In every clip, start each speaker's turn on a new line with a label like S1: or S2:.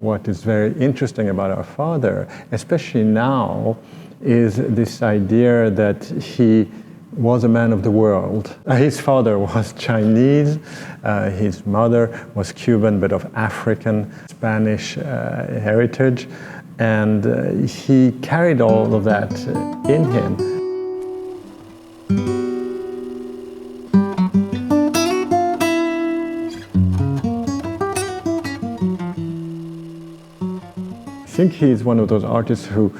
S1: what is very interesting about our father, especially now, is this idea that he was a man of the world. His father was Chinese, his mother was Cuban but of African, Spanish heritage, and he carried all of that in him. I think he's one of those artists who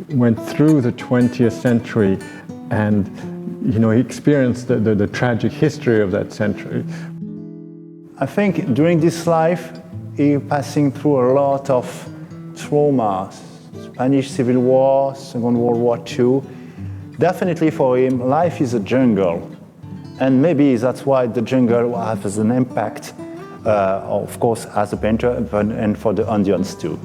S1: went through the 20th century and he experienced the tragic history of that century.
S2: I think during this life, he passing through a lot of trauma, Spanish Civil War, Second World War II. Definitely for him, life is a jungle. And maybe that's why the jungle has an impact, of course, as a painter and for the audience too.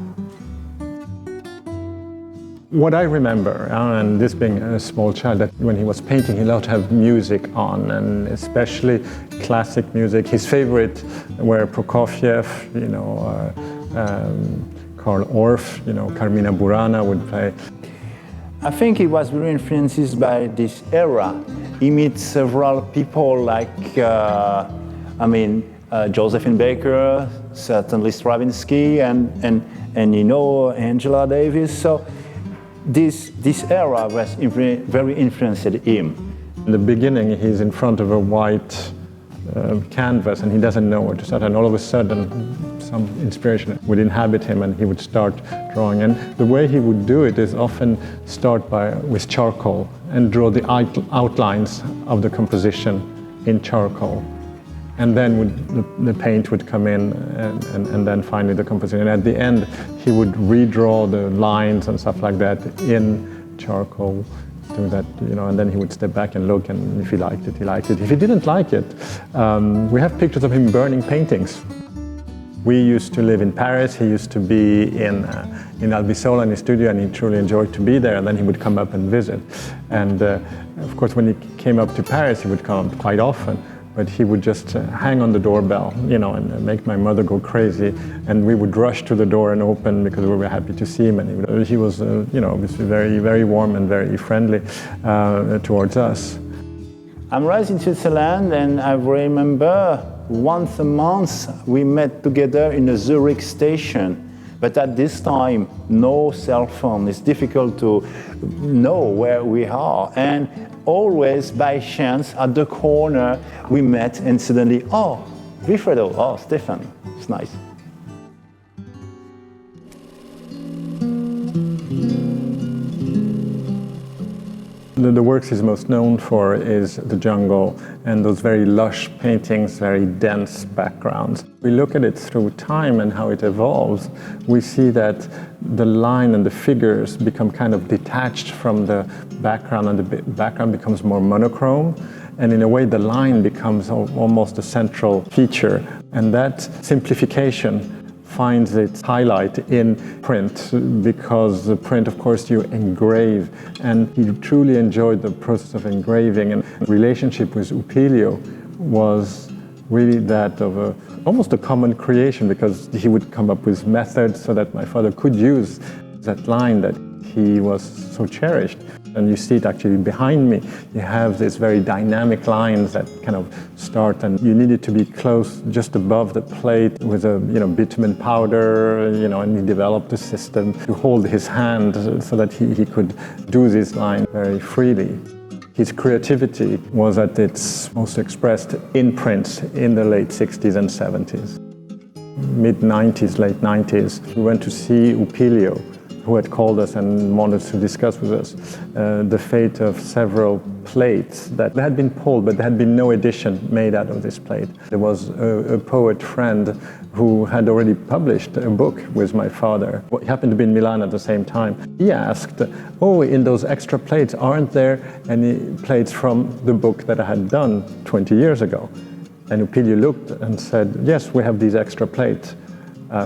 S1: What I remember, and this being a small child, that when he was painting, he loved to have music on, and especially classic music. His favorite were Prokofiev, Karl Orff, Carmina Burana would play.
S2: I think he was very influenced by this era. He meets several people like, Josephine Baker, certainly Stravinsky, and Angela Davis. So this era was very influenced him.
S1: In the beginning, he's in front of a white canvas and he doesn't know where to start, and all of a sudden some inspiration would inhabit him and he would start drawing. And the way he would do it is often start with charcoal and draw the outlines of the composition in charcoal. And then the paint would come in, and then finally the composition. And at the end, he would redraw the lines and stuff like that in charcoal, do that, and then he would step back and look, and if he liked it, he liked it. If he didn't like it, we have pictures of him burning paintings. We used to live in Paris. He used to be in Albisola in his studio, and he truly enjoyed to be there, and then he would come up and visit. And of course, when he came up to Paris, he would come quite often. But he would just hang on the doorbell, and make my mother go crazy. And we would rush to the door and open because we were happy to see him. And he was, obviously very, very warm and very friendly towards us.
S2: I'm raised in Switzerland, and I remember once a month we met together in a Zurich station. But at this time, no cell phone. It's difficult to know where we are. And always by chance at the corner we met, and suddenly, oh, Wifredo, oh, Stefan, it's nice.
S1: The works he's most known for is the jungle and those very lush paintings, very dense backgrounds. We look at it through time and how it evolves. We see that the line and the figures become kind of detached from the background, and the background becomes more monochrome. And in a way, the line becomes almost a central feature. And that simplification finds its highlight in print, because the print, of course, you engrave, and he truly enjoyed the process of engraving. And the relationship with Upilio was really that of almost a common creation, because he would come up with methods so that my father could use that line that he was so cherished. And you see it actually behind me. You have these very dynamic lines that kind of start, and you needed to be close, just above the plate with a bitumen powder, and he developed a system to hold his hand so that he could do this line very freely. His creativity was at its most expressed in prints in the late 60s and 70s. Mid-90s, late 90s, we went to see Upilio, who had called us and wanted to discuss with us the fate of several plates that had been pulled, but there had been no edition made out of this plate. There was a poet friend who had already published a book with my father. He happened to be in Milan at the same time. He asked, oh, in those extra plates, aren't there any plates from the book that I had done 20 years ago? And Upilio looked and said, yes, we have these extra plates.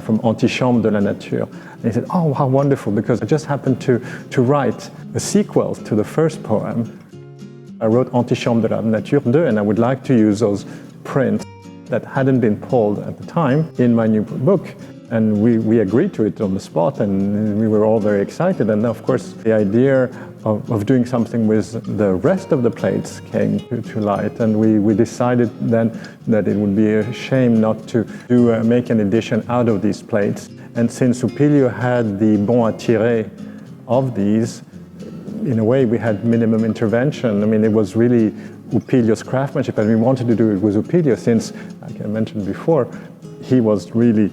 S1: From Antichambre de la Nature. And he said, oh, how wonderful, because I just happened to write a sequel to the first poem. I wrote Antichambre de la Nature 2, and I would like to use those prints that hadn't been pulled at the time in my new book. And we agreed to it on the spot, and we were all very excited. And of course, the idea of doing something with the rest of the plates came to light. And we decided then that it would be a shame not to make an edition out of these plates. And since Upilio had the bon à tirer of these, in a way we had minimum intervention. I mean, it was really Upilio's craftsmanship, and we wanted to do it with Upilio since, like I mentioned before, he was really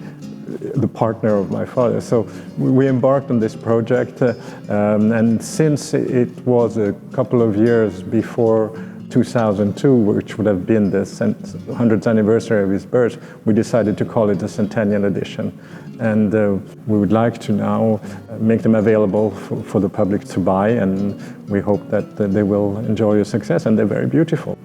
S1: the partner of my father. So we embarked on this project, and since it was a couple of years before 2002, which would have been the 100th anniversary of his birth, we decided to call it the Centennial Edition. And we would like to now make them available for the public to buy, and we hope that they will enjoy your success, and they're very beautiful.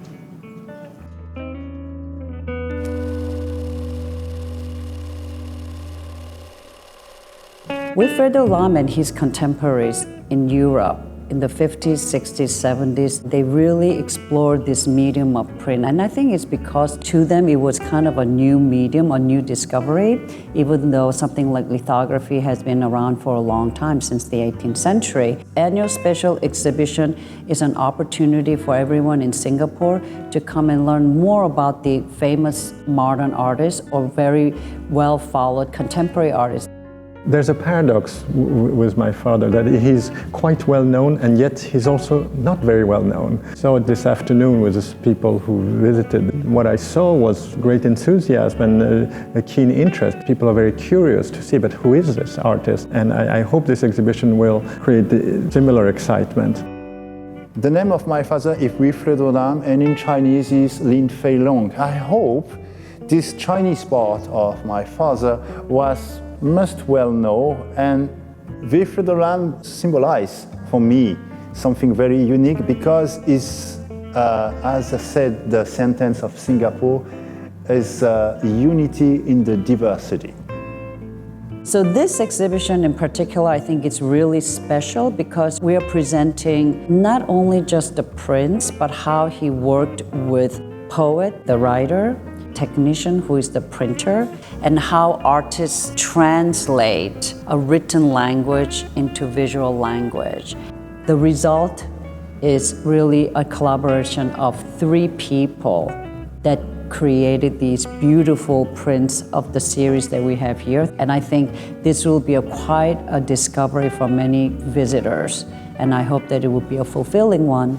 S3: Wifredo Lam and his contemporaries in Europe in the 50s, 60s, 70s, they really explored this medium of print. And I think it's because to them it was kind of a new medium, a new discovery, even though something like lithography has been around for a long time, since the 18th century. Annual special exhibition is an opportunity for everyone in Singapore to come and learn more about the famous modern artists or very well followed contemporary artists.
S1: There's a paradox with my father, that he's quite well known and yet he's also not very well known. So this afternoon with the people who visited, what I saw was great enthusiasm and a keen interest. People are very curious to see, but who is this artist? And I hope this exhibition will create similar excitement.
S2: The name of my father is Wifredo Lam, and in Chinese is Lin Fei Long. I hope this Chinese part of my father was most well known, and Wifredo Lam symbolizes for me something very unique, because it's, as I said, the sentence of Singapore is unity in the diversity.
S3: So this exhibition in particular, I think it's really special because we are presenting not only just the prints, but how he worked with poet, the writer, technician, who is the printer, and how artists translate a written language into visual language. The result is really a collaboration of 3 people that created these beautiful prints of the series that we have here. And I think this will be quite a discovery for many visitors, and I hope that it will be a fulfilling one.